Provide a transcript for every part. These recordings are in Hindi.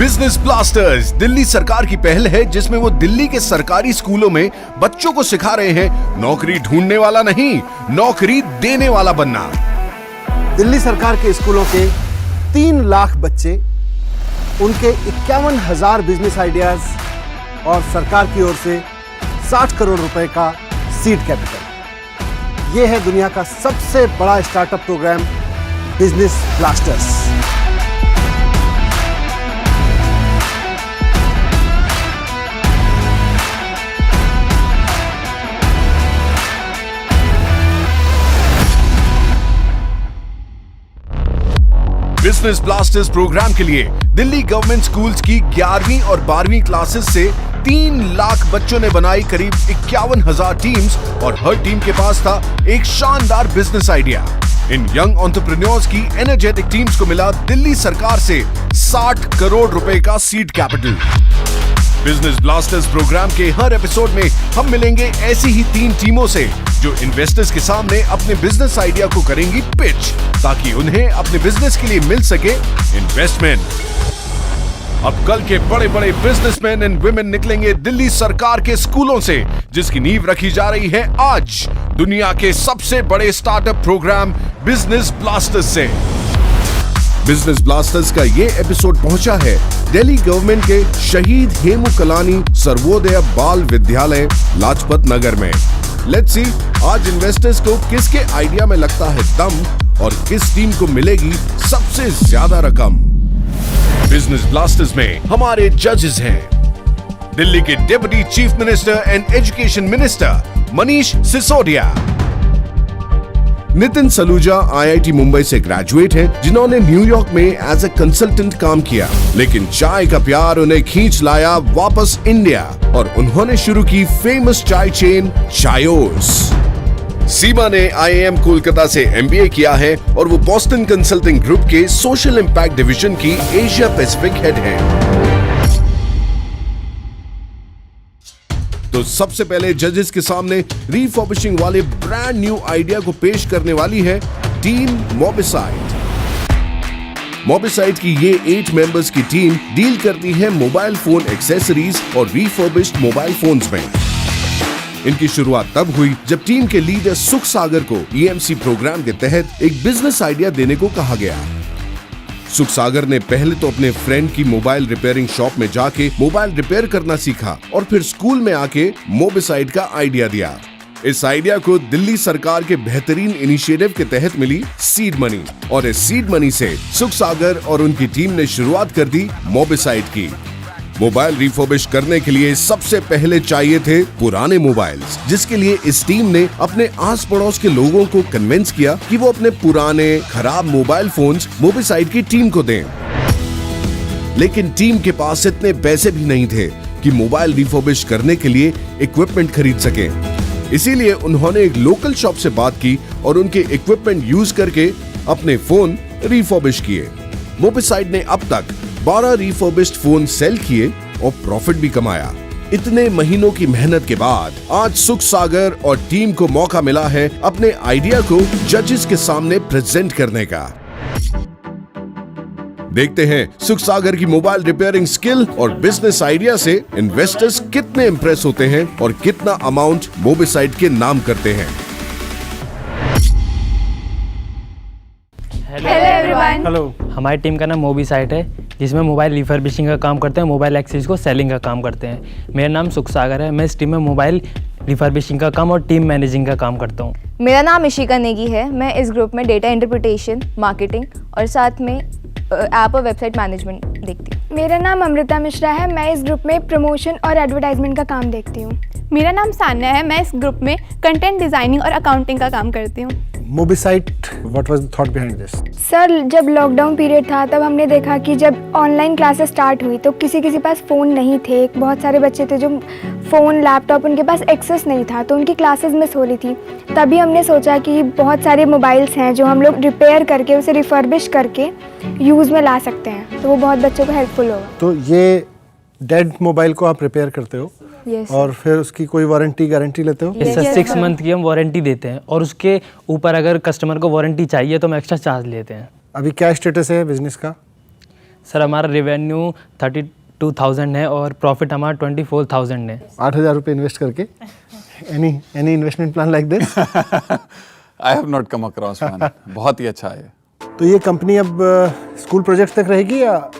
बिजनेस ब्लास्टर्स दिल्ली सरकार की पहल है जिसमें वो दिल्ली के सरकारी स्कूलों में बच्चों को सिखा रहे हैं नौकरी ढूंढने वाला नहीं, नौकरी देने वाला बनना। दिल्ली सरकार के स्कूलों के 3 लाख बच्चे, उनके 51,000 बिजनेस आइडियाज और सरकार की ओर से 60 करोड़ रुपए का सीड कैपिटल। यह है दुनिया का सबसे बड़ा startup program business blasters. Business blasters program के लिए दिल्ली गवर्नमेंट स्कूल्स की 11वीं और 12वीं क्लासेस से 3 लाख बच्चों ने बनाई करीब 51,000 टीम्स और हर टीम के पास था एक शानदार बिजनेस आइडिया। इन यंग एंटरप्रेन्योर्स की एनर्जेटिक टीम्स को मिला दिल्ली सरकार से 60 करोड़ रुपए का seed capital. Business blasters program के हर एपिसोड में हम मिलेंगे ऐसी ही 3 टीमों से जो इन्वेस्टर्स के सामने अपने बिजनेस आइडिया को करेंगी पिच, ताकि उन्हें अपने बिजनेस के लिए मिल सके इन्वेस्टमेंट। अब कल के बड़े बड़े बिजनेसमैन एंड वुमेन निकलेंगे दिल्ली सरकार के स्कूलों से, जिसकी नींव रखी जा रही है आज दुनिया के सबसे बड़े स्टार्टअप प्रोग्राम बिजनेस ब्लास्टर्स से। बिजनेस ब्लास्टर्स का ये एपिसोड पहुंचा है दिल्ली गवर्नमेंट के शहीद हेमू कलानी सर्वोदय बाल विद्यालय लाजपत नगर में। लेट्स सी आज इन्वेस्टर्स को किसके आइडिया में लगता है दम और किस टीम को मिलेगी सबसे ज्यादा रकम। बिजनेस ब्लास्टर्स में हमारे जजेस हैं दिल्ली के deputy chief minister and education minister Manish Sisodia, Nitin Saluja IIT Mumbai से ग्रेजुएट हैं जिन्होंने न्यूयॉर्क में एज ए कंसल्टेंट काम किया, लेकिन चाय का प्यार उन्हें खींच लाया वापस इंडिया और उन्होंने शुरू की फेमस चाय चेन चायोस। सीमा ने IIM कोलकाता से MBA किया है और वो बॉस्टन कंसल्टिंग ग्रुप के सोशल इम्पैक्ट डिवीजन की एशिया पैसिफिक हेड हैं। तो सबसे पहले जजेस के सामने रिफर्बिशिंग वाले ब्रांड न्यू आइडिया को पेश करने वाली है टीम मोबिसाइट। मोबिसाइट की ये 8 मेंबर्स की टीम डील करती है मोबाइल फोन एक्सेसरीज और रिफर्बिश्ड मोबाइल फोन्स में। इनकी शुरुआत तब हुई जब टीम के लीडर सुख सागर को EMC प्रोग्राम के तहत एक बिजनेस आइडिया देने को कहा गया। सुख सागर ने पहले तो अपने फ्रेंड की मोबाइल रिपेयरिंग शॉप में जाके मोबाइल रिपेयर करना सीखा और फिर स्कूल में आके मोबिसाइट का आइडिया दिया। इस आइडिया को दिल्ली सरकार के बेहतरीन इनिशिएटिव के तहत मिली सीड मनी और इस सीड मनी से सुख सागर और उनकी टीम ने शुरुआत कर दी मोबिसाइट की। मोबाइल रिफर्बिश करने के लिए सबसे पहले चाहिए थे पुराने मोबाइल्स, जिसके लिए इस टीम ने अपने आस पड़ोस के लोगों को कन्विंस किया कि वो अपने पुराने खराब मोबाइल फोन्स मोबिसाइट की टीम को दें। लेकिन टीम के पास इतने पैसे भी नहीं थे कि मोबाइल रिफर्बिश करने के लिए इक्विपमेंट खरीद सके। इसीलिए उन्होंने एक लोकल शॉप से बात की और उनके इक्विपमेंट यूज करके अपने फोन रिफर्बिश किए। मोबिसाइट ने अब तक 12 रिफर्बिश्ड फोन सेल किए और प्रॉफिट भी कमाया। इतने महीनों की मेहनत के बाद आज सुख सागर और टीम को मौका मिला है अपने आइडिया को जजेस के सामने प्रेजेंट करने का। देखते हैं सुख सागर की मोबाइल रिपेयरिंग स्किल और बिजनेस आइडिया से इन्वेस्टर्स कितने इंप्रेस होते हैं और कितना अमाउंट मोबिसाइट के नाम करते हैं। Hello everyone. हेलो, हमारी टीम का नाम मोबिसाइट है, जिसमें मोबाइल रिफर्बिशिंग का काम करते हैं, मोबाइल एक्सेसरीज को सेलिंग का काम करते हैं। मेरा नाम सुख सागर है, मैं इस टीम में मोबाइल रिफर्बिशिंग का काम और टीम मैनेजिंग का काम करता हूँ। मेरा नाम इशिका नेगी है, मैं इस ग्रुप में डेटा इंटरप्रिटेशन, मार्केटिंग और साथ में ऐप और वेबसाइट मैनेजमेंट देखती हूँ। मेरा नाम अमृता मिश्रा है, मैं इस ग्रुप में प्रमोशन और एडवर्टाइजमेंट का काम देखती हूँ। मेरा नाम सान्या है, मैं इस ग्रुप में कंटेंट डिजाइनिंग और अकाउंटिंग का काम करती हूँ। Mobisite, what was the thought behind this? Sir, जब लॉकडाउन पीरियड था तब हमने देखा कि जब ऑनलाइन क्लासेस स्टार्ट हुई तो किसी के पास फ़ोन नहीं थे। बहुत सारे बच्चे थे जो फ़ोन, लैपटॉप उनके पास एक्सेस नहीं था, तो उनकी क्लासेस मिस हो रही थी। तभी हमने सोचा कि बहुत सारे मोबाइल्स हैं जो हम लोग रिपेयर करके उसे रिफर्बिश करके यूज़ में ला सकते हैं, तो वो बहुत बच्चों को हेल्पफुल होगा। तो ये डेड मोबाइल को आप रिपेयर करते हो? Yes, और फिर उसकी कोई वारंटी गारंटी लेते हो? सर, 6 मंथ की हम वारंटी देते हैं और उसके ऊपर अगर कस्टमर को वारंटी चाहिए तो हम एक्स्ट्रा चार्ज लेते हैं। अभी क्या स्टेटस है बिजनेस का? सर हमारा रेवेन्यू 32,000 है और प्रॉफिट हमारा 24,000 है। 8,000 रुपये इन्वेस्ट करके any investment plan like this? I have not come across one. बहुत ही अच्छा है। तो ये कंपनी अब स्कूल प्रोजेक्ट तक रहेगी या?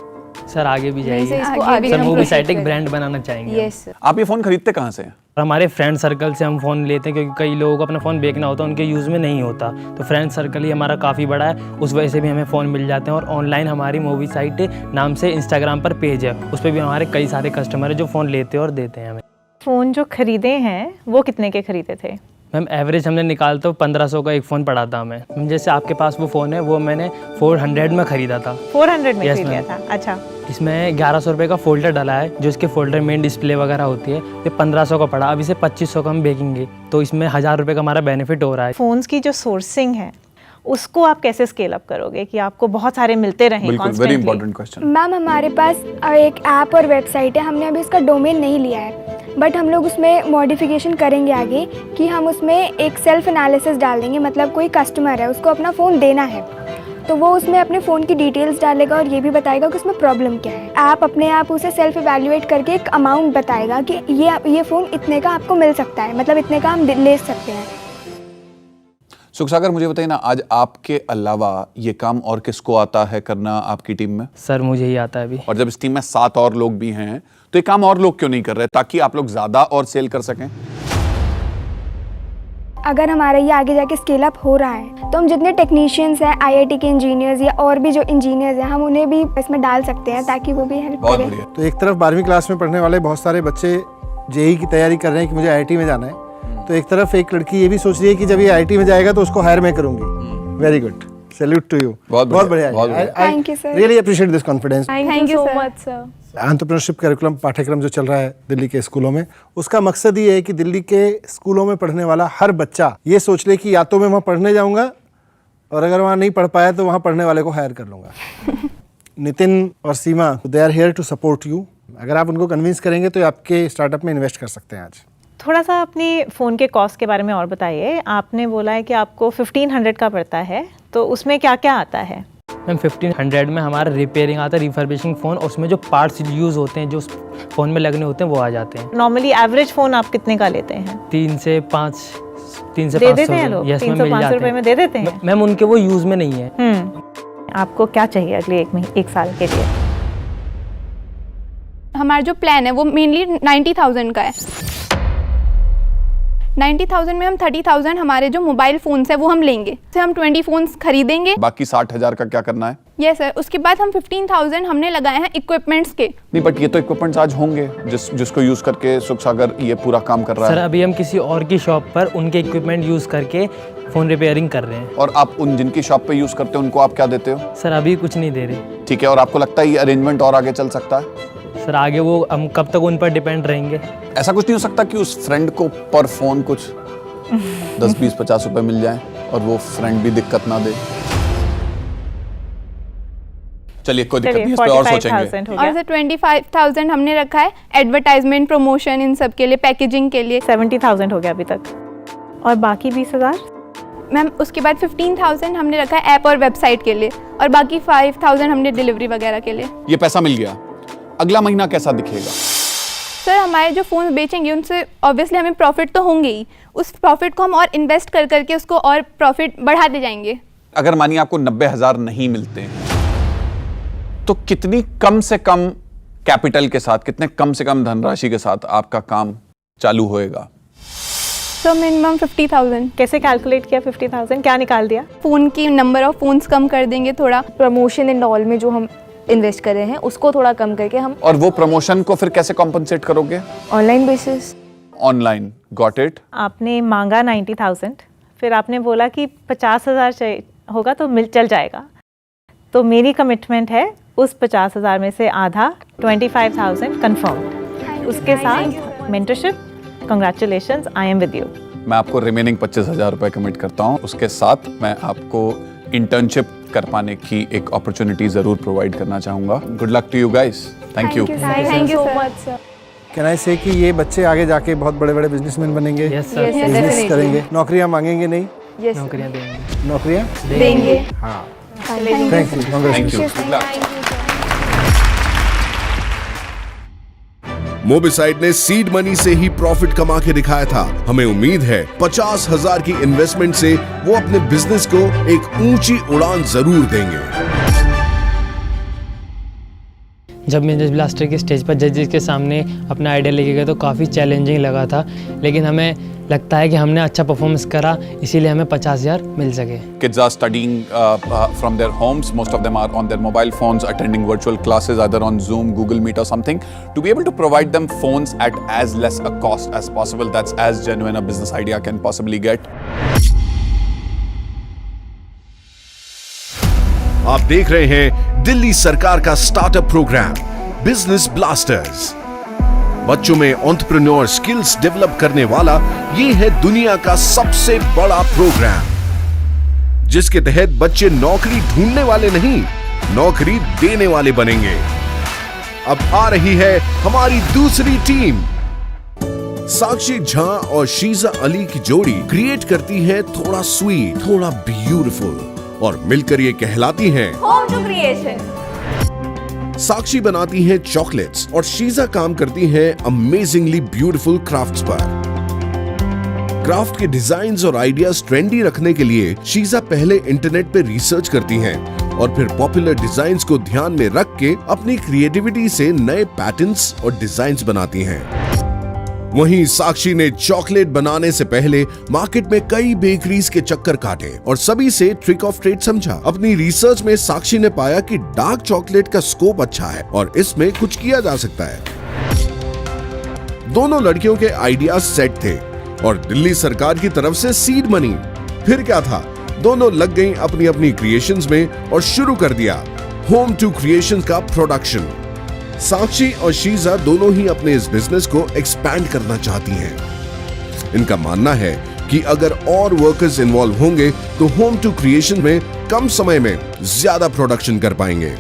सर आगे भी जाएगी। इसको आगे भी आगे सर हम मूवी proceed साइट एक करें। ब्रांड बनाना चाहेंगे। Yes sir. आप ये फ़ोन खरीदते कहाँ से हैं? हमारे फ्रेंड सर्कल से हम फ़ोन लेते हैं क्योंकि कई लोगों को अपना फ़ोन बेचना होता है, उनके यूज़ में नहीं होता, तो फ्रेंड सर्कल ही हमारा काफ़ी बड़ा है, उस वजह से भी हमें फ़ोन मिल जाते हैं। और ऑनलाइन हमारी मूवी साइट नाम से इंस्टाग्राम पर पेज है, उस पर भी हमारे कई सारे कस्टमर हैं जो फ़ोन लेते हैं और देते हैं हमें। फ़ोन जो खरीदे हैं वो कितने के खरीदे थे? मैम एवरेज हमने निकाल तो 1500 का एक फ़ोन पड़ा था हमें। मैम जैसे आपके पास वो फ़ोन है वो मैंने 400 में ख़रीदा था। 400 में Yes, खरीद लिया ma'am. था। अच्छा, इसमें 1100 रुपये का फ़ोल्डर डाला है, जो इसके फ़ोल्डर मेन डिस्प्ले वगैरह होती है, ये 1500 का पड़ा। अब इसे 2500 का हम बेचेंगे तो इसमें 1000 रुपये का हमारा बेनिफिट हो रहा है। फ़ोन्स की जो सोर्सिंग है उसको आप कैसे स्केल अप करोगे कि आपको बहुत सारे मिलते रहें बिल्कुल, very constantly? Important question. Ma'am हमारे पास एक ऐप और वेबसाइट है, हमने अभी उसका डोमेन नहीं लिया है, बट हम लोग उसमें मॉडिफिकेशन करेंगे आगे कि हम उसमें एक सेल्फ एनालिसिस डाल देंगे। मतलब कोई कस्टमर है, उसको अपना फ़ोन देना है, तो वो उसमें अपने फ़ोन की डिटेल्स डालेगा और ये भी बताएगा कि उसमें प्रॉब्लम क्या है। ऐप अपने आप उसे सेल्फ इवैल्यूएट करके एक अमाउंट बताएगा कि ये फ़ोन इतने का आपको मिल सकता है, मतलब इतने का हम ले सकते हैं। सुखसागर, मुझे बताइए ना, आज आपके अलावा ये काम और किसको आता है करना आपकी टीम में? सर मुझे ही आता है अभी। और जब इस टीम में 7 और लोग भी हैं तो ये काम और लोग क्यों नहीं कर रहे ताकि आप लोग ज्यादा और सेल कर सकें? अगर हमारा ये आगे जाके स्केल अप हो रहा है तो हम जितने टेक्नीशियंस हैं, आईआईटी के इंजीनियर्स या और भी जो इंजीनियर्स हैं, हम उन्हें भी इसमें डाल सकते हैं ताकि वो भी हेल्प बहुत करें। बढ़िया। तो एक तरफ 12वीं क्लास में पढ़ने वाले बहुत सारे बच्चे जेईई की तैयारी कर रहे हैं कि मुझे आईआईटी में जाना है, तो एक तरफ एक लड़की ये भी सोच रही है कि जब ये आईआईटी में जाएगा तो उसको हायर मैं करूंगी। Very good, salute to you. बहुत बढ़िया, बहुत बढ़िया। Thank you, sir. Really appreciate this confidence. Thank you so much sir. Entrepreneurship curriculum पाठ्यक्रम जो चल रहा है दिल्ली के स्कूलों में, उसका मकसद ये है कि दिल्ली के स्कूलों में पढ़ने वाला हर बच्चा ये सोच ले कि या तो मैं वहाँ पढ़ने जाऊँगा और अगर वहाँ नहीं पढ़ पाया तो वहाँ पढ़ने वाले को हायर कर लूँगा। नितिन और Seema, they are here to support you. अगर आप उनको कन्विंस करेंगे तो आपके स्टार्टअप में इन्वेस्ट कर सकते हैं आज। थोड़ा सा अपनी फ़ोन के कॉस्ट के बारे में और बताइए। आपने बोला है कि आपको 1500 का पड़ता है, तो उसमें क्या क्या आता है? मैम 1500 में हमारा रिपेयरिंग आता है, रिफर्बिशिंग फ़ोन, और उसमें जो पार्ट्स यूज़ होते हैं जो फ़ोन में लगने होते हैं वो आ जाते हैं। नॉर्मली एवरेज फ़ोन आप कितने का लेते हैं? 3 से 5 दे देते हैं लोग? 300-500 रुपए में दे देते हैं? मैम उनके वो यूज़ में नहीं है। आपको क्या चाहिए अगले एक साल के लिए? हमारा जो प्लान है वो मेनली 90,000 का है। 90,000 में हम 30,000 हमारे जो मोबाइल फ़ोन्स है वो हम लेंगे, से हम 20 फ़ोन्स खरीदेंगे। बाकी 60,000 का क्या करना है? Yes sir. उसके बाद हम 15,000 हमने लगाए हैं इक्विपमेंट्स के। नहीं, बट ये तो इक्विपमेंट्स आज होंगे जिसको यूज करके सुखसागर ये पूरा काम कर रहा सर है। अभी हम किसी और की शॉप पर उनके इक्विपमेंट यूज़ करके फ़ोन रिपेयरिंग कर रहे हैं। और आप उन जिनकी शॉप पे यूज करते हो उनको आप क्या देते हो? सर अभी कुछ नहीं दे रहे। ठीक है, और आपको लगता है ये अरेंजमेंट और आगे चल सकता है? सर आगे वो हम कब तक उन पर डिपेंड रहेंगे? ऐसा कुछ नहीं हो सकता कि उस फ्रेंड को पर फोन कुछ 10, 20, 50 रुपए मिल जाए और वो फ्रेंड भी दिक्कत ना दे? चलिए, कोई दिक्कत नहीं, इस पे और सोचेंगे। 45,000 हो और गया। सर 25,000 हमने रखा है एडवर्टाइजमेंट, प्रमोशन, इन सब के लिए, पैकेजिंग के लिए। 70,000 हो गया अभी तक। और बाकी 20,000? मैम उसके बाद 15,000 हमने रखा है ऐप और वेबसाइट के लिए, और बाकी 5,000 हमने डिलीवरी वगैरह के लिए। ये पैसा मिल गया, अगला महीना कैसा दिखेगा? सर हमारे जो फ़ोन बेचेंगे उनसे ऑब्वियसली हमें प्रॉफिट तो होंगे ही, उस प्रॉफिट को हम और इन्वेस्ट कर करके उसको और प्रॉफिट बढ़ाते जाएंगे। अगर मानिए आपको 90,000 नहीं मिलते हैं तो कितनी कम से कम कैपिटल के साथ, कितने कम से कम धनराशि के साथ आपका काम चालू होएगा? Sir minimum 50,000। कैसे कैलकुलेट किया 50,000? क्या निकाल दिया? फ़ोन की नंबर ऑफ फ़ोन्स कम कर देंगे थोड़ा। प्रमोशन एंड ऑल में जो हम इन्वेस्ट कर रहे हैं उसको थोड़ा कम करके हम और वो प्रमोशन को फिर कैसे कॉम्पनसेट करोगे? Online basis. Online. Got it. आपने मांगा 90,000, फिर आपने बोला कि 50,000 चाहिए होगा तो चल जाएगा। तो मेरी कमिटमेंट है उस 50,000 में से आधा 25,000 कंफर्म। उसके साथ mentorship, congratulations, I am with you. मैं आपको रिमेनिंग 25,000 रुपए कमिट करता हूँ। उसके साथ मैं आपको इंटर्नशिप कर पाने की एक अपॉर्चुनिटी जरूर प्रोवाइड करना चाहूंगा। Good luck to you guys. Thank you. Thank you so much sir. Can I say कि ये बच्चे आगे जाके बहुत बड़े बड़े बिजनेसमैन बनेंगे, यस सर, बिजनेस करेंगे, नौकरियां मांगेंगे नहीं? यस नौकरियां देंगे। नौकरियां देंगे। हाँ। Thank you. Thank you. Thank you. Mobisite ने सीड मनी से ही प्रॉफिट कमा के दिखाया था। हमें उम्मीद है 50,000 की इन्वेस्टमेंट से वो अपने बिजनेस को एक ऊंची उड़ान जरूर देंगे। जब मैं जज ब्लास्टर के स्टेज पर जजेस के सामने अपना आइडिया लेके गए तो काफ़ी चैलेंजिंग लगा था, लेकिन हमें लगता है कि हमने अच्छा परफॉर्मेंस करा, इसीलिए हमें 50,000 मिल सके। Kids are studying from their homes. Most of them are on their mobile phones, attending virtual classes either on Zoom, Google Meet or something. To be able to provide them phones at as less a cost as possible, that's as genuine a business idea can possibly get. आप देख रहे हैं दिल्ली सरकार का स्टार्टअप प्रोग्राम बिजनेस ब्लास्टर्स। बच्चों में एंटरप्रेन्योर स्किल्स डेवलप करने वाला ये है दुनिया का सबसे बड़ा प्रोग्राम, जिसके तहत बच्चे नौकरी ढूंढने वाले नहीं, नौकरी देने वाले बनेंगे। अब आ रही है हमारी दूसरी टीम। साक्षी झा और शीजा अली की जोड़ी क्रिएट करती है थोड़ा स्वीट, थोड़ा ब्यूटीफुल, और मिलकर ये कहलाती हैं होम टू क्रिएशन। साक्षी बनाती हैं चॉकलेट्स और शीजा काम करती हैं अमेजिंगली ब्यूटीफुल क्राफ्ट्स पर। क्राफ्ट के डिजाइन्स और आइडियाज ट्रेंडी रखने के लिए शीजा पहले इंटरनेट पे रिसर्च करती हैं और फिर पॉपुलर डिजाइन्स को ध्यान में रख के अपनी क्रिएटिविटी से नए पैटर्न्स और डिजाइन्स बनाती हैं। वहीं साक्षी ने चॉकलेट बनाने से पहले मार्केट में कई बेकरीज के चक्कर काटे और सभी से ट्रिक ऑफ ट्रेड समझा। अपनी रिसर्च में साक्षी ने पाया कि डार्क चॉकलेट का स्कोप अच्छा है और इसमें कुछ किया जा सकता है। दोनों लड़कियों के आइडियाज सेट थे और दिल्ली सरकार की तरफ से सीड मनी। फिर क्या था, दोनों लग गईं अपनी अपनी क्रिएशंस में और शुरू कर दिया होम टू क्रिएशंस का प्रोडक्शन। साक्षी और शीजा दोनों ही अपने इस बिजनेस को एक्सपैंड करना चाहती हैं। इनका मानना है कि अगर और वर्कर्स इन्वॉल्व होंगे तो होम टू क्रिएशन में कम समय में ज्यादा प्रोडक्शन कर पाएंगे।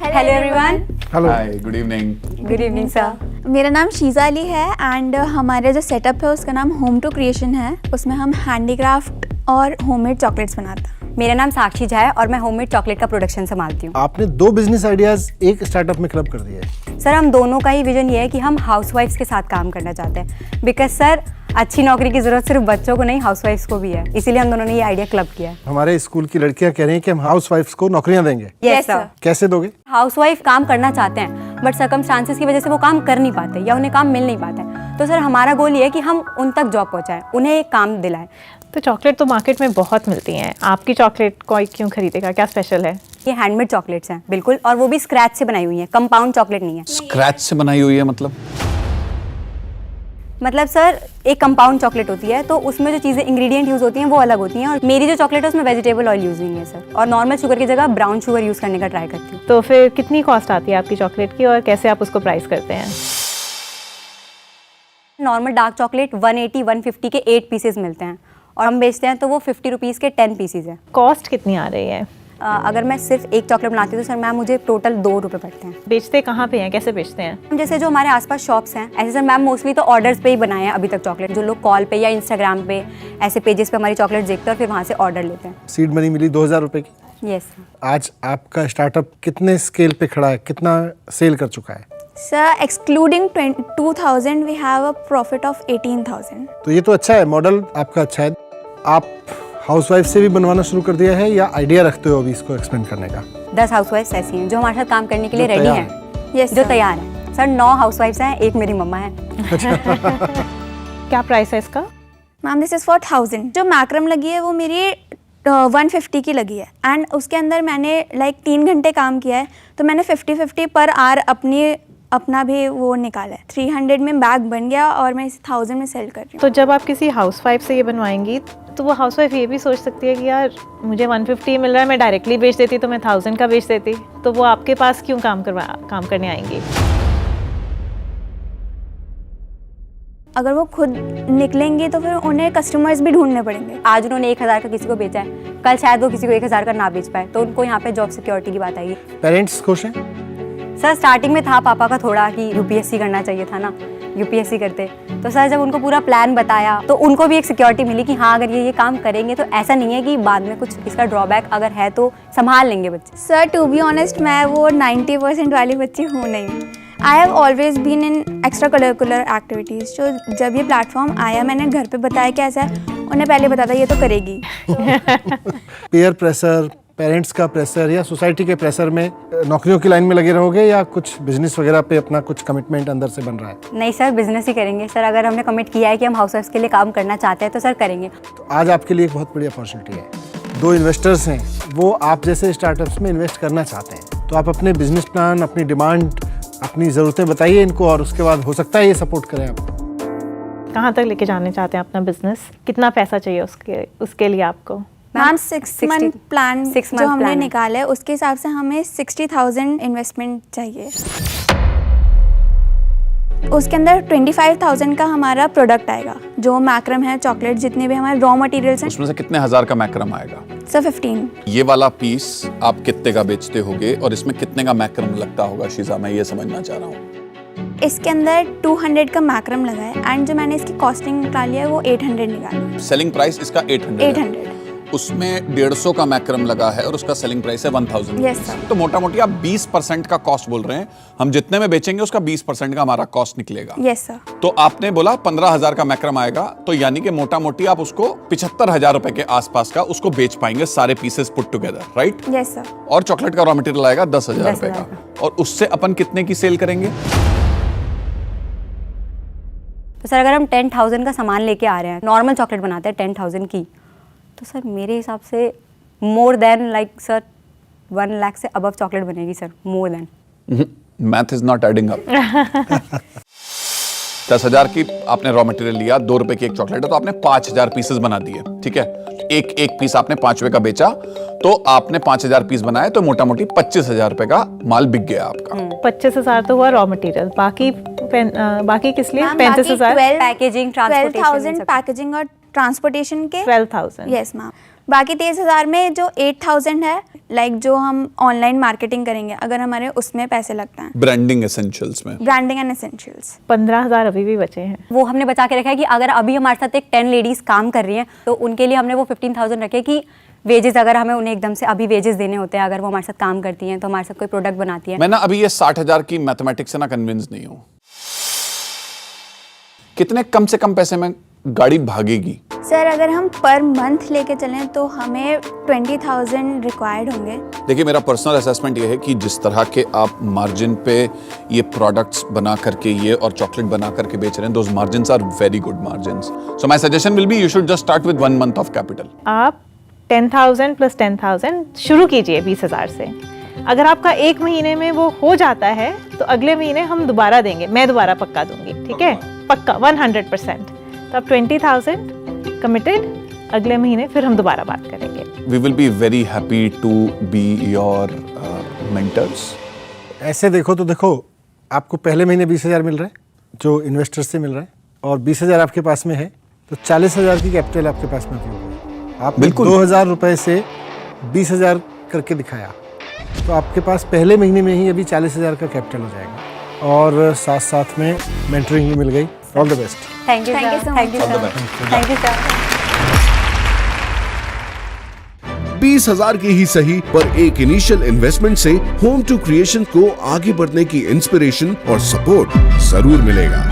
Hello everyone. Hello. Hi, good evening. Good evening sir. मेरा नाम शीजा अली है एंड हमारा जो सेटअप है उसका नाम होम टू क्रिएशन है। उसमें हम हैंडीक्राफ्ट और होममेड चॉकलेट्स बनाते हैं। मेरा नाम साक्षी झा है और मैं होममेड चॉकलेट का प्रोडक्शन संभालती हूँ। आपने 2 बिजनेस आइडियाज एक स्टार्टअप में क्लब कर दिया है। सर हम दोनों का ही विजन ये है कि हम हाउसवाइफ्स के साथ काम करना चाहते हैं, बिकॉज सर अच्छी नौकरी की जरूरत सिर्फ बच्चों को नहीं, हाउसवाइफ्स को भी है, इसीलिए हम दोनों ने ये आइडिया क्लब किया है। हमारे स्कूल की लड़कियां कह रही हैं कि हम हाउसवाइफ्स को नौकरियां देंगे। Yes sir. कैसे दोगे? हाउसवाइफ काम करना चाहते हैं बट सर्कमस्टांसेस की वजह से वो काम कर नहीं पाते या उन्हें काम मिल नहीं पाता है, तो सर हमारा गोल ये है कि हम उन तक जॉब पहुँचाएं, उन्हें एक काम दिलाएं। तो चॉकलेट तो मार्केट में बहुत मिलती हैं, आपकी चॉकलेट कोई क्यों खरीदेगा, क्या स्पेशल है? ये हैंडमेड चॉकलेट्स हैं बिल्कुल, और वो भी स्क्रैच से बनाई हुई हैं, कंपाउंड चॉकलेट नहीं है। स्क्रैच से बनाई हुई है मतलब सर एक कंपाउंड चॉकलेट होती है तो उसमें जो चीज़ें इंग्रेडिएंट यूज़ होती हैं वो अलग होती हैं, और मेरी जो चॉकलेट है उसमें वेजिटेबल ऑयल यूज़ हुई है सर, और नॉर्मल शुगर की जगह ब्राउन शुगर यूज़ करने का ट्राई करती हूँ। तो फिर कितनी कॉस्ट आती है आपकी चॉकलेट की और कैसे आप उसको प्राइस करते हैं? नॉर्मल डार्क चॉकलेट 180-150 के 8 पीसेज मिलते हैं और हम बेचते हैं तो वो 50 रुपीज़ के 10 पीसेज हैं। कॉस्ट कितनी आ रही है? अगर मैं सिर्फ एक चॉकलेट बनाती हूँ तो सर मैम मुझे टोटल 2 रुपये पड़ते हैं। बेचते कहाँ पे हैं, कैसे बेचते हैं? जैसे जो हमारे आसपास शॉप्स हैं ऐसे सर मैम मोस्टली तो ऑर्डर्स पे ही बनाए हैं अभी तक चॉकलेट, जो लोग कॉल पे या इंस्टाग्राम पे ऐसे पेजेस पे हमारी चॉकलेट देखते हैं और फिर वहाँ से ऑर्डर लेते हैं। सीड मनी मिली 2000 रुपए की। यस। आज आपका स्टार्टअप कितने स्केल पे खड़ा है, कितना सेल कर चुका है? Sir excluding 2000 we have a profit of 18,000। तो ये तो अच्छा है, मॉडल आपका अच्छा है। आप हाउसवाइफ से भी बनवाना शुरू कर दिया है या आइडिया रखते हो अभी इसको एक्सपेंड करने का? 10 हाउसवाइफ्स ऐसी हैं जो हमारे साथ काम करने के लिए जो रेडी तैयार हैं। यस, जो तैयार हैं। सर 9 हाउसवाइफ्स हैं, एक मेरी मम्मा है। क्या प्राइस है इसका? Ma'am this is for 1000। जो मैक्रम लगी है वो मेरी 150 की लगी है एंड उसके अंदर मैंने 3 घंटे काम किया है, तो मैंने 50-50 पर आवर अपना भी वो निकाला है। 300 में बैग बन गया और मैं इसे 1000 में सेल कर रही हूँ। तो जब आप किसी हाउसवाइफ से ये बनवाएंगी तो वो हाउसवाइफ ये भी सोच सकती है कि यार मुझे 150 मिल रहा है, मैं डायरेक्टली बेच देती तो मैं 1000 का बेच देती, तो वो आपके पास क्यों काम करने आएंगी? अगर वो खुद निकलेंगे तो फिर उन्हें कस्टमर्स भी ढूंढने पड़ेंगे। आज उन्होंने 1000 का किसी को बेचा है, कल शायद वो किसी को 1000 का ना बेच पाए, तो उनको यहाँ पे जॉब सिक्योरिटी की बात आएगी। पेरेंट्स खुश हैं? सर स्टार्टिंग में था पापा का थोड़ा कि यूपीएससी करना चाहिए था ना, यूपीएससी करते। तो सर जब उनको पूरा प्लान बताया तो उनको भी एक सिक्योरिटी मिली कि हाँ अगर ये काम करेंगे तो ऐसा नहीं है कि बाद में कुछ इसका ड्रॉबैक अगर है तो संभाल लेंगे बच्चे। सर टू बी ऑनेस्ट मैं वो 90% वाली बच्ची हूँ नहीं। I have always been in extra curricular activities. तो जब ये प्लेटफॉर्म आया मैंने घर पे बताया कि ऐसा है, उन्हें पहले बता था ये तो करेगी। पीयर प्रेशर, पेरेंट्स का प्रेशर या सोसाइटी के प्रेशर में नौकरियों की लाइन में लगे रहोगे या कुछ बिजनेस वगैरह पे अपना कुछ कमिटमेंट अंदर से बन रहा है? नहीं सर, बिजनेस ही करेंगे सर। अगर हमने कमिट किया है कि हम हाउस वाइफ के लिए काम करना चाहते हैं तो सर करेंगे। तो आज आपके लिए एक बहुत बड़ी अपॉर्चुनिटी है। 2 इन्वेस्टर्स हैं, वो आप जैसे स्टार्टअप्स में इन्वेस्ट करना चाहते हैं। तो आप अपने बिजनेस प्लान, अपनी डिमांड, अपनी ज़रूरतें बताइए इनको और उसके बाद हो सकता है ये सपोर्ट करें आपको। कहाँ तक लेके जाने चाहते हैं अपना बिजनेस? कितना पैसा चाहिए उसके लिए आपको? मैम 6 मंथ प्लान जो हमने निकाला है उसके हिसाब से हमें 60,000 इन्वेस्टमेंट चाहिए। उसके अंदर 25,000 का हमारा प्रोडक्ट आएगा, जो मैक्रम है, चॉकलेट, जितने भी हमारे रॉ मटेरियल्स हैं। उसमें से कितने हजार का मैक्रम आएगा? सर 15। ये वाला पीस आप कितने का बेचते होगे और इसमें कितने का मैक्रम लगता होगा शीजा? मैं ये समझना चाह रहा हूँ। इसके अंदर 200 का मैक्रम लगा है एंड जो मैंने इसकी कॉस्टिंग निकाली है वो 800 निकाली है। सेलिंग प्राइस इसका 800 उसमें 150 का मैक्रम लगा है और उसका सेलिंग प्राइस है 1000। Yes sir. तो मोटा मोटी आप 20% का कॉस्ट बोल रहे हैं। हम जितने में बेचेंगे उसका 20% का हमारा कॉस्ट निकलेगा। Yes sir. तो आपने बोला 15,000 का मैक्रम आएगा, तो यानी कि मोटा मोटी आप उसको 75,000 रुपए के आसपास का उसको बेच पाएंगे सारे pieces put together, right? Yes sir. और चॉकलेट का रॉ मटेरियल आएगा 10,000 रुपए का, और उससे अपन कितने की सेल करेंगे? तो सर अगर हम 10,000 का सामान लेके आ रहे हैं, नॉर्मल चॉकलेट बनाते हैं 10,000 की, तो सर मेरे हिसाब से more than like sir 1 lakh से अबव चॉकलेट बनेगी sir, more than. Math is not adding up. 10,000 की आपने रॉ मटेरियल लिया, 2 रुपए की एक चॉकलेट है, तो आपने 5,000 पीसेस बना दिए, ठीक है? एक पीस आपने 5 रुपए का बेचा, तो आपने 5,000 पीस बनाए, तो मोटा मोटी 25,000 रुपए का माल बिक गया आपका। 25,000 तो हुआ रॉ मटेरियल, बाकी किस लिए? 35,000 पैकेजिंग, 12,000 पैकेजिंग और ट्रांसपोर्टेशन के 12,000। Yes ma'am. बाकी 23,000 में जो 8,000 है, लाइक जो हम ऑनलाइन मार्केटिंग करेंगे, अगर हमारे उसमें पैसे लगते हैं, ब्रांडिंग एसेंशियल्स में, ब्रांडिंग एंड एसेंशियल्स। 15,000 अभी भी बचे हैं, वो हमने बचा के रखा है कि अगर अभी हमारे साथ एक 10 लेडीज काम कर रही हैं तो उनके लिए हमने वो 15,000 रखे कि वेजेस, अगर हमें उन्हें एकदम से अभी वेजेस देने होते हैं, अगर वो हमारे साथ काम करती हैं तो हमारे साथ कोई प्रोडक्ट बनाती है। मैं ना अभी ये 60,000 की मैथमेटिक्स से ना कन्विंस नहीं हूँ। कितने कम से कम पैसे में गाड़ी भागेगी? सर अगर हम पर मंथ लेके चलें तो हमें 20,000 रिक्वायर्ड होंगे। देखिए मेरा पर्सनल असेसमेंट ये है कि जिस तरह के आप मार्जिन पे ये प्रोडक्ट्स बना करके ये और चॉकलेट बना करके बेच रहे हैं, those margins are very good margins. So my suggestion will be you should just start with 1 month of capital. आप 10,000 + 10,000 शुरू कीजिए 20,000 से। अगर आपका 1 महीने में वो हो जाता है तो अगले महीने हम दोबारा देंगे, मैं दोबारा पक्का दूंगी, ठीक है? पक्का 100%। तो आप 20,000 कमिटेड, अगले महीने फिर हम दोबारा बात करेंगे। We will be very happy to be your mentors. ऐसे देखो तो देखो, आपको पहले महीने 20,000 मिल रहा है जो इन्वेस्टर से मिल रहा है, और 20,000 आपके पास में है, तो 40,000 की कैपिटल आपके पास में होगी। आप 2,000 रुपए से 20,000 करके दिखाया, तो आपके पास पहले महीने में ही अभी 40,000 का कैपिटल हो जाएगा, और साथ साथ में मेंटरिंग भी मिल गई। All the best. Thank you sir. Thank you sir. Thank you sir. 20,000 की ही सही, पर एक इनिशियल इन्वेस्टमेंट से होम टू क्रिएशन को आगे बढ़ने की इंस्पिरेशन और सपोर्ट जरूर मिलेगा।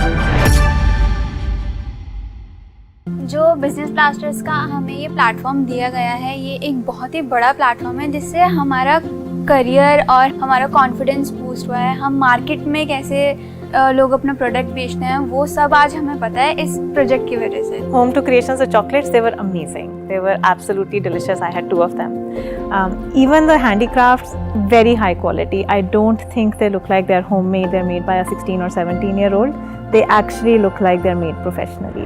जो बिजनेस ब्लास्टर्स का हमें ये प्लेटफॉर्म दिया गया है, ये एक बहुत ही बड़ा प्लेटफॉर्म है जिससे हमारा करियर और हमारा कॉन्फिडेंस बूस्ट हुआ है। हम मार्केट में कैसे लोग अपना प्रोडक्ट बेचते हैं वो सब आज हमें पता है इस प्रोजेक्ट की वजह से। Home to Creations, the chocolates, they were amazing. They were absolutely delicious. I had 2 of them. Even the handicrafts, very high quality. I don't think they look like they're homemade. They're made by a 16 or 17-year-old. They actually look like they're made professionally.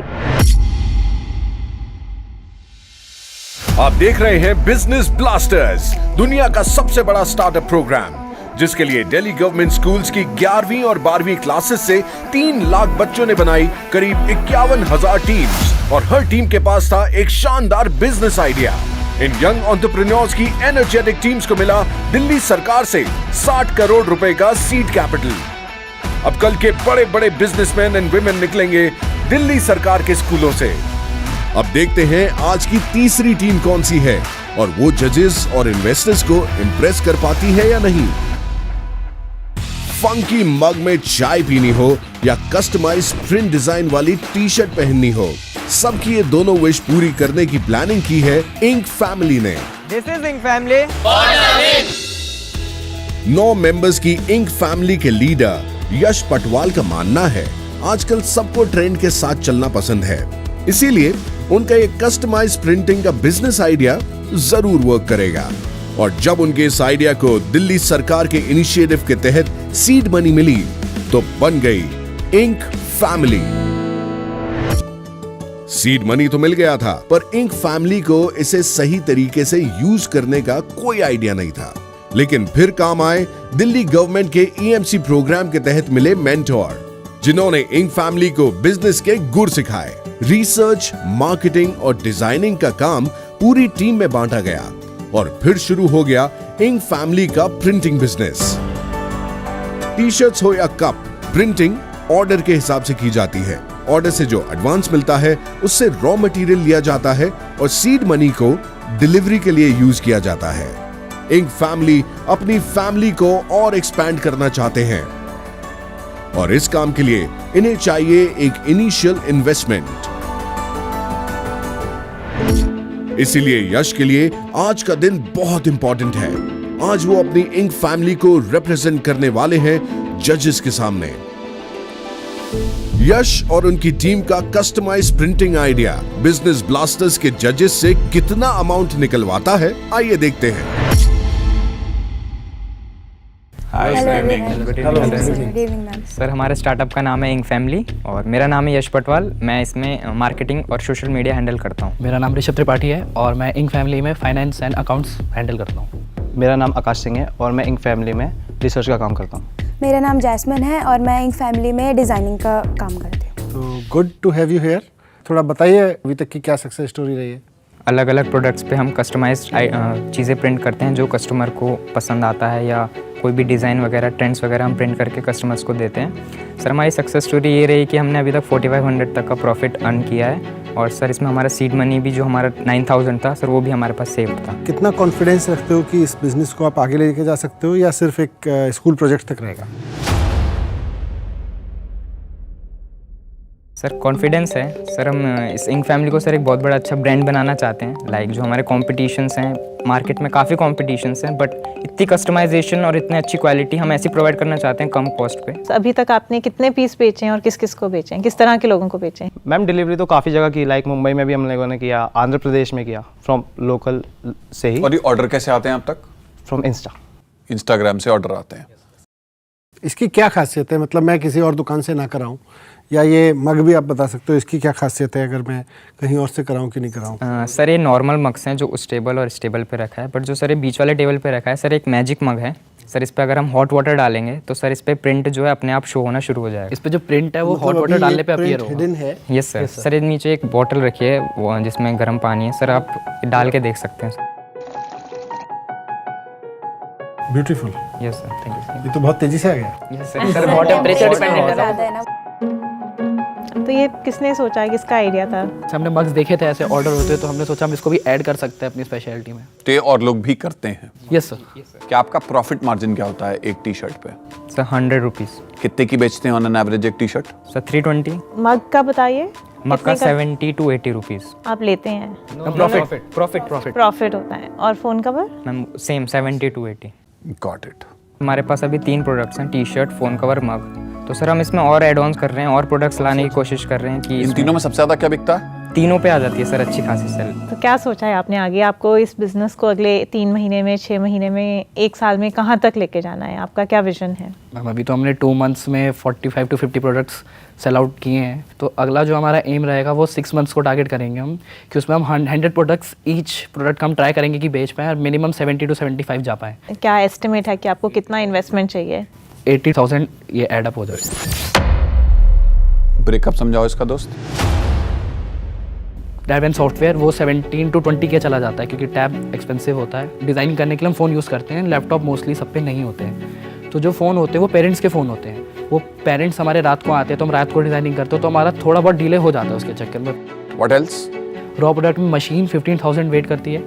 आप देख रहे हैं बिजनेस ब्लास्टर्स, दुनिया का सबसे बड़ा स्टार्टअप प्रोग्राम, जिसके लिए दिल्ली गवर्नमेंट स्कूल्स की 11वीं और 12वीं क्लासेस से 3 लाख बच्चों ने बनाई करीब 51,000 टीम्स, और हर टीम के पास था एक शानदार बिजनेस आइडिया। इन यंग एंटरप्रेन्योर्स की एनर्जेटिक टीम्स को मिला दिल्ली सरकार से 60 करोड़ रुपए का सीड कैपिटल। अब कल के बड़े बड़े बिजनेसमैन एंड वुमेन निकलेंगे दिल्ली सरकार के स्कूलों से। अब देखते हैं आज की तीसरी टीम कौन सी है और वो जजेस और इन्वेस्टर्स को इंप्रेस कर पाती है या नहीं। फंकी मग में चाय पीनी हो या कस्टमाइज प्रिंट डिजाइन वाली टी शर्ट पहननी हो, सबकी ये दोनों विश पूरी करने की प्लानिंग की है इंक फैमिली ने। This is Ink family. 9 members की इंक फैमिली के लीडर यश पटवाल का मानना है आजकल सबको ट्रेंड के साथ चलना पसंद है, इसीलिए उनका ये कस्टमाइज प्रिंटिंग का बिजनेस आइडिया जरूर वर्क करेगा। और जब उनके इस आइडिया को दिल्ली सरकार के इनिशिएटिव के तहत सीड मनी मिली तो बन गई इंक फैमिली। सीड मनी तो मिल गया था, पर इंक फैमिली को इसे सही तरीके से यूज करने का कोई आइडिया नहीं था। लेकिन फिर काम आए दिल्ली गवर्नमेंट के EMC प्रोग्राम के तहत मिले मेंटोर, जिन्होंने इंक फैमिली को बिजनेस के गुर सिखाए। रिसर्च, मार्केटिंग और डिजाइनिंग का काम पूरी टीम में बांटा गया और फिर शुरू हो गया इंक फैमिली का प्रिंटिंग बिजनेस। टी शर्ट्स हो या कप, प्रिंटिंग ऑर्डर के हिसाब से की जाती है। ऑर्डर से जो एडवांस मिलता है उससे रॉ मटेरियल लिया जाता है और सीड मनी को डिलीवरी के लिए यूज किया जाता है। इंक फैमिली अपनी फैमिली को और एक्सपैंड करना चाहते हैं और इस काम के लिए इन्हें चाहिए एक इनिशियल इन्वेस्टमेंट। इसीलिए यश के लिए आज का दिन बहुत इंपॉर्टेंट है। आज वो अपनी इंक फैमिली को रिप्रेजेंट करने वाले हैं जजेस के सामने। यश और उनकी टीम का customise printing idea business blasters के जजेस से कितना अमाउंट निकलवाता है, आइए देखते हैं। सर, हमारे स्टार्टअप का नाम है इंक फैमिली और मेरा नाम है यश पटवाल। मैं इसमें मार्केटिंग और सोशल मीडिया हैंडल करता हूँ। मेरा नाम ऋषभ त्रिपाठी है और मैं इंक फैमिली में फाइनेंस एंड अकाउंट्स हैंडल करता हूँ। मेरा नाम आकाश सिंह है और मैं इंक फैमिली में रिसर्च का काम करता हूँ। मेरा नाम जैस्मिन है और मैं इंक फैमिली में डिज़ाइनिंग का काम करती हूँ। तो good to have you here. थोड़ा बताइए अभी तक की क्या सक्सेस स्टोरी रही है। अलग अलग प्रोडक्ट्स पे हम कस्टमाइज्ड चीज़ें प्रिंट करते हैं जो कस्टमर को पसंद आता है, या कोई भी डिज़ाइन वगैरह ट्रेंड्स वगैरह हम प्रिंट करके कस्टमर्स को देते हैं। सर, हमारी सक्सेस स्टोरी ये रही कि हमने अभी तक 4500 तक का प्रॉफिट अर्न किया है और सर इसमें हमारा सीड मनी भी जो हमारा 9000 था सर, वो भी हमारे पास सेव था। कितना कॉन्फिडेंस रखते हो कि इस बिजनेस को आप आगे लेके जा सकते हो या सिर्फ एक स्कूल प्रोजेक्ट तक रहेगा? सर, कॉन्फिडेंस है सर। हम इस इंक फैमिली को सर एक बहुत बड़ा अच्छा ब्रांड बनाना चाहते हैं। लाइक जो हमारे कॉम्पिटिशन्स हैं मार्केट में, काफ़ी कॉम्पिटिशन्स हैं, बट इतनी कस्टमाइजेशन और इतनी अच्छी क्वालिटी हम ऐसी प्रोवाइड करना चाहते हैं कम कॉस्ट पे। अभी तक आपने कितने पीस बेचे हैं और किस किस को बेचे हैं, किस तरह के लोगों को बेचे हैं? मैम, डिलीवरी तो काफ़ी जगह की, लाइक मुंबई में भी हम लोगों ने किया, आंध्र प्रदेश में किया, फ्रॉम लोकल से ही। और ये ऑर्डर कैसे आते हैं आप तक? फ्रॉम इंस्टाग्राम से ऑर्डर आते हैं। इसकी क्या खासियत है? मतलब मैं किसी और दुकान से ना कराऊं, या ये मग भी आप बता सकते हो इसकी क्या खासियत है अगर मैं कहीं और से कराऊं कि नहीं कराऊं? सर, ये नॉर्मल मग्स हैं जो उस टेबल और इस टेबल पे रखा है, बट जो सर ये बीच वाले टेबल पे रखा है सर, एक मैजिक मग है सर। इस पे अगर हम हॉट वाटर डालेंगे तो सर इस पे प्रिंट जो है अपने आप शो होना शुरू हो जाएगा। इस पे जो प्रिंट है वो हॉट वाटर डालने पे अपीयर होगा। हिडन है। Yes sir. सर, ये नीचे एक बॉटल रखी है वो जिसमें गर्म पानी है सर, आप डाल के देख सकते हैं। Beautiful. Yes sir, thank you. ये तो बहुत तेजी से आ गया। Yes sir. सर, बहुत टेम्परेचर डिपेंडेंट है। तो ये किसने सोचा है, किसका आइडिया था? हमने मग्स देखे थे ऐसे ऑर्डर होते, तो हमने सोचा हम इसको भी ऐड कर सकते हैं अपनी स्पेशलिटी में। तो ये और लोग भी करते हैं? Yes sir. क्या आपका प्रॉफिट मार्जिन क्या होता है एक टी शर्ट पे? Sir, 100 rupees. कितने की बेचते हैं ऑन एन एवरेज एक टी शर्ट? सर, 320। मग का बताइए। मग का 70 to 80 रुपीज़ आप लेते हैं? प्रॉफिट होता है। और phone cover? Ma'am same 70 to 80। Got it. हमारे पास अभी 3 प्रोडक्ट्स हैं, टी शर्ट, फ़ोन कवर, मग। तो सर हम इसमें और एड ऑन्स कर रहे हैं और प्रोडक्ट्स लाने की कोशिश कर रहे हैं कि इन तीनों में सबसे ज़्यादा क्या बिकता है? तीनों पे आ जाती है सर अच्छी खासी सेल। तो क्या सोचा है आपने आगे? आपको इस बिज़नेस को अगले 3 महीने में, 6 महीने में, 1 साल में कहाँ तक लेके जाना है? आपका क्या विजन है? मैम, अभी तो हमने 2 मंथ्स में 45 to 50 प्रोडक्ट्स सेल आउट किए हैं। तो अगला जो हमारा एम रहेगा वो 6 मंथ्स को टारगेट करेंगे हम, कि उसमें हम 100 प्रोडक्ट्स ईच प्रोडक्ट हम ट्राई करेंगे कि बेच पाएँ और मिनिमम 70 to 75 जा पाएँ। क्या एस्टिमेट है कि आपको कितना इन्वेस्टमेंट चाहिए? 80,000 ये एड अप हो जाए। ब्रेकअप समझाओ इसका दोस्त। टैब एंड सॉफ्टवेयर वो 17 to 20 के चला जाता है, क्योंकि टैब एक्सपेंसिव होता है। डिज़ाइन करने के लिए हम फ़ोन यूज़ करते हैं, लैपटॉप मोस्टली सब पे नहीं होते हैं। तो जो फ़ोन होते हैं वो पेरेंट्स के फ़ोन होते हैं, वो पेरेंट्स हमारे रात को आते हैं तो हम रात को डिज़ाइनिंग करते हो तो हमारा थोड़ा बहुत डिले हो जाता है उसके चक्कर में। What else? रॉ प्रोडक्ट में मशीन 15,000 वेट करती है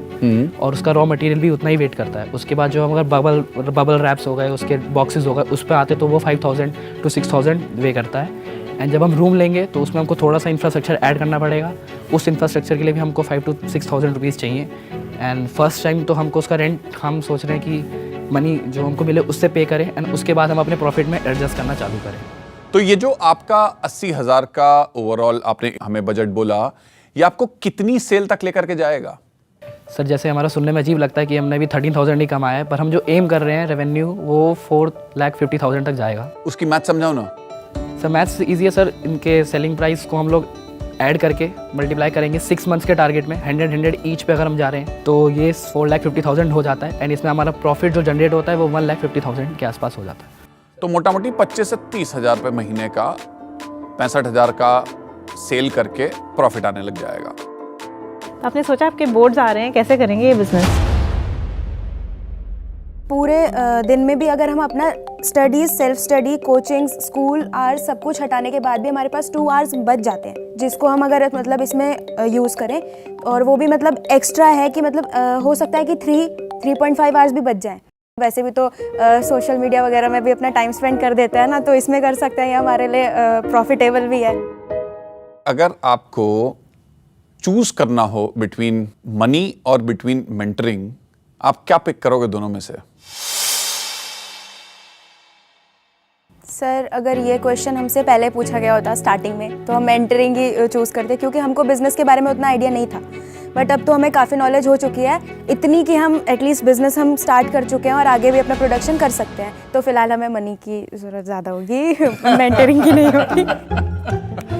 और उसका रॉ मटेरियल भी उतना ही वेट करता है। उसके बाद जो हम अगर बबल रैप्स हो गए, उसके बॉक्सेस हो गए, उस पर आते तो वो 5,000 to 6,000 वे करता है। एंड जब हम रूम लेंगे तो उसमें हमको थोड़ा सा इंफ्रास्ट्रक्चर ऐड करना पड़ेगा। उस इंफ्रास्ट्रक्चर के लिए भी हमको 5,000 to 6,000 रुपीज़ चाहिए। एंड फर्स्ट टाइम तो हमको उसका रेंट हम सोच रहे हैं कि मनी जो हमको मिले उससे पे करें एंड उसके बाद हम अपने प्रॉफिट में एडजस्ट करना चालू करें। तो ये जो आपका 80,000 का ओवरऑल आपने हमें बजट बोला, ये आपको कितनी सेल तक लेकर के जाएगा? सर जैसे हमारा सुनने में अजीब लगता है कि हमने भी 13,000 ही कमाया है, पर हम जो एम कर रहे हैं रेवेन्यू वो 4,50,000 तक जाएगा। उसकी मैथ समझाओ ना। सर मैथ्स ईजी है सर। इनके सेलिंग प्राइस को हम लोग ऐड करके मल्टीप्लाई करेंगे 6 मंथ्स के टारगेट में 100 ईच पे अगर हम जा रहे हैं तो ये 4,50,000 हो जाता है। एंड इसमें हमारा प्रॉफिट जो जनरेट होता है वो 1,50,000 के आसपास हो जाता है। तो मोटा मोटी 25 से 30,000 रुपये महीने का 65,000 का सेल करके प्रॉफिट आने लग जाएगा। आपने सोचा आपके बोर्ड्स आ रहे हैं, कैसे करेंगे ये बिजनेस? पूरे दिन में भी अगर हम अपना studies, self study, coachings, school hours सब कुछ हटाने के बाद भी हमारे पास 2 आवर्स बच जाते हैं, जिसको हम अगर मतलब इसमें यूज़ करें और वो भी मतलब एक्स्ट्रा है कि मतलब हो सकता है कि 3.5 आवर्स भी बच जाएं। वैसे भी तो सोशल मीडिया वगैरह में भी अपना टाइम स्पेंड कर देते हैं ना, तो इसमें कर सकते हैं, ये हमारे लिए प्रॉफिटेबल भी है। अगर आपको चूज करना हो बिटवीन मनी और बिटवीन मेंटरिंग, आप क्या पिक करोगे दोनों में से? सर अगर ये क्वेश्चन हमसे पहले पूछा गया होता स्टार्टिंग में तो हम मेंटरिंग ही चूज़ करते, क्योंकि हमको बिज़नेस के बारे में उतना आइडिया नहीं था। बट अब तो हमें काफ़ी नॉलेज हो चुकी है, इतनी कि हम एटलीस्ट बिज़नेस हम स्टार्ट कर चुके हैं और आगे भी अपना प्रोडक्शन कर सकते हैं। तो फिलहाल हमें मनी की ज़रूरत ज़्यादा होगी, मेंटरिंग की नहीं होगी।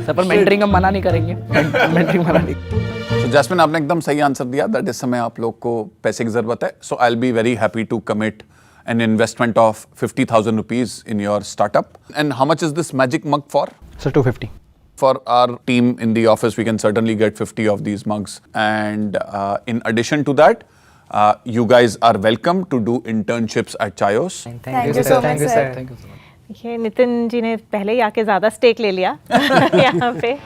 सर पर मेंटरिंग हम मना नहीं करेंगे, मेंटरिंग मना नहीं। तो जैस्मिन आपने एकदम सही आंसर दिया दैट इस समय आप लोग को पैसे की ज़रूरत है। So I will be very happy to commit an investment of 50,000 rupees in your startup. And how much is this magic mug for? Sir, 250. For our team in the office, we can certainly get 50 of these mugs. And in addition to that, you guys are welcome to do internships at Chayos. Thank you so much, sir. Thank you so much. ये नितिन जी ने पहले ही आके ज़्यादा स्टेक ले लिया यहाँ पे।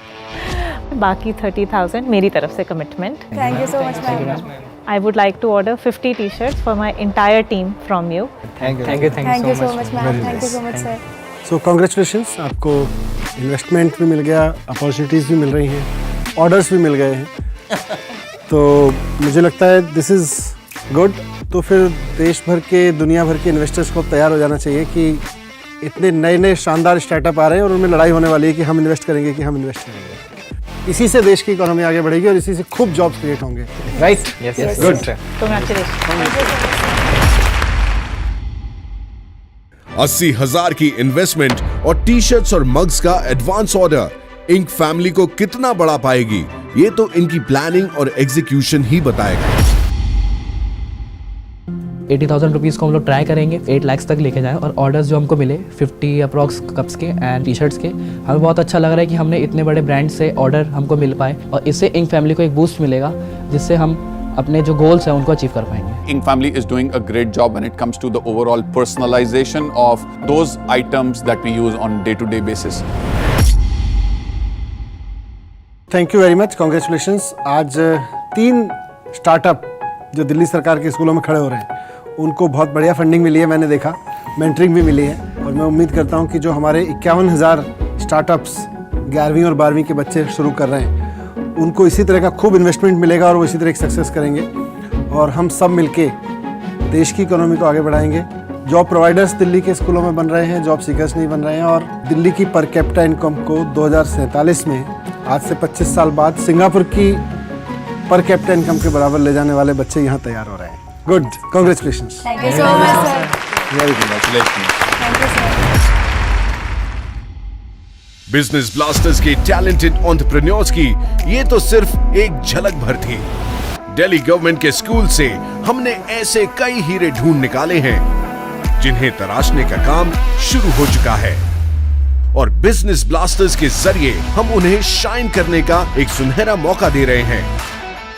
बाकी 30,000 मेरी तरफ से commitment. Thank you so much, ma'am. I would like to order 50 t-shirts for my entire team from you. Thank you. Thank you so much, ma'am. Thank you so much, sir. So congratulations, आपको इन्वेस्टमेंट भी मिल गया, अपॉर्चुनिटीज़ भी मिल रही हैं, ऑर्डर्स भी मिल गए हैं। तो मुझे लगता है दिस इज़ गुड। तो फिर देश भर के, दुनिया भर के इन्वेस्टर्स को तैयार हो जाना चाहिए कि इतने नए नए शानदार स्टार्टअप आ रहे हैं और उनमें लड़ाई होने वाली है कि हम इन्वेस्ट करेंगे कि हम इन्वेस्ट करेंगे। इसी से देश की इकोनॉमी आगे बढ़ेगी और इसी से खूब जॉब्स क्रिएट होंगे। Right? Yes, Good. Congratulations. 80,000 की इन्वेस्टमेंट और टी-शर्ट्स और मग्स का एडवांस ऑर्डर इंक फैमिली को कितना बढ़ा पाएगी, ये तो इनकी प्लानिंग और एग्जीक्यूशन ही बताएगा। 80,000 रुपीज़ को हम लोग ट्राई करेंगे 8 लाख तक लेके जाएं और ऑर्डर्स जो हमको मिले 50 अप्रॉक्स कप्स के एंड टी शर्ट्स के, हमें बहुत अच्छा लग रहा है कि हमने इतने बड़े ब्रांड से ऑर्डर हमको मिल पाए और इससे इंक फैमिली को एक बूस्ट मिलेगा जिससे हम अपने जो गोल्स हैं उनको अचीव कर पाएंगे। Ink Family is doing a great job when it comes to the overall personalization of those items that we use on day-to-day basis. Thank you very much, congratulations. आज 3 स्टार्टअप जो दिल्ली सरकार के स्कूलों में खड़े हो रहे हैं उनको बहुत बढ़िया फंडिंग मिली है, मैंने देखा, मेंटरिंग भी मिली है। और मैं उम्मीद करता हूं कि जो हमारे 51,000 स्टार्टअप्स 11वीं और 12वीं के बच्चे शुरू कर रहे हैं उनको इसी तरह का खूब इन्वेस्टमेंट मिलेगा और वो इसी तरह एक सक्सेस करेंगे और हम सब मिलके देश की इकोनॉमी को आगे बढ़ाएंगे। जॉब प्रोवाइडर्स दिल्ली के स्कूलों में बन रहे हैं, जॉब सीकर्स नहीं बन रहे हैं। और दिल्ली की पर कैपिटा इनकम को 2047 में, आज से 25 साल बाद, सिंगापुर की पर कैपिटा इनकम के बराबर ले जाने वाले बच्चे यहाँ तैयार हो रहे हैं। Good, congratulations. Thank you so much, sir. Very congratulations. Thank you, sir. Business blasters के टैलेंटेड एंटरप्रेन्योर्स की ये तो सिर्फ एक झलक भर थी। दिल्ली गवर्नमेंट के स्कूल से हमने ऐसे कई हीरे ढूंढ निकाले हैं जिन्हें तराशने का काम शुरू हो चुका है और बिजनेस ब्लास्टर्स के जरिए हम उन्हें शाइन करने का एक सुनहरा मौका दे रहे हैं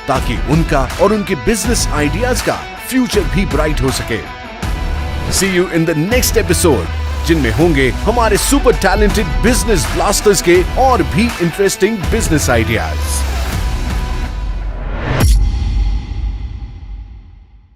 ताकि उनका और उनके बिजनेस आइडियाज का फ्यूचर भी ब्राइट हो सके। See you in the next episode जिनमें होंगे हमारे सुपर टैलेंटेड बिजनेस ब्लास्टर्स के और भी इंटरेस्टिंग बिजनेस आइडियाज।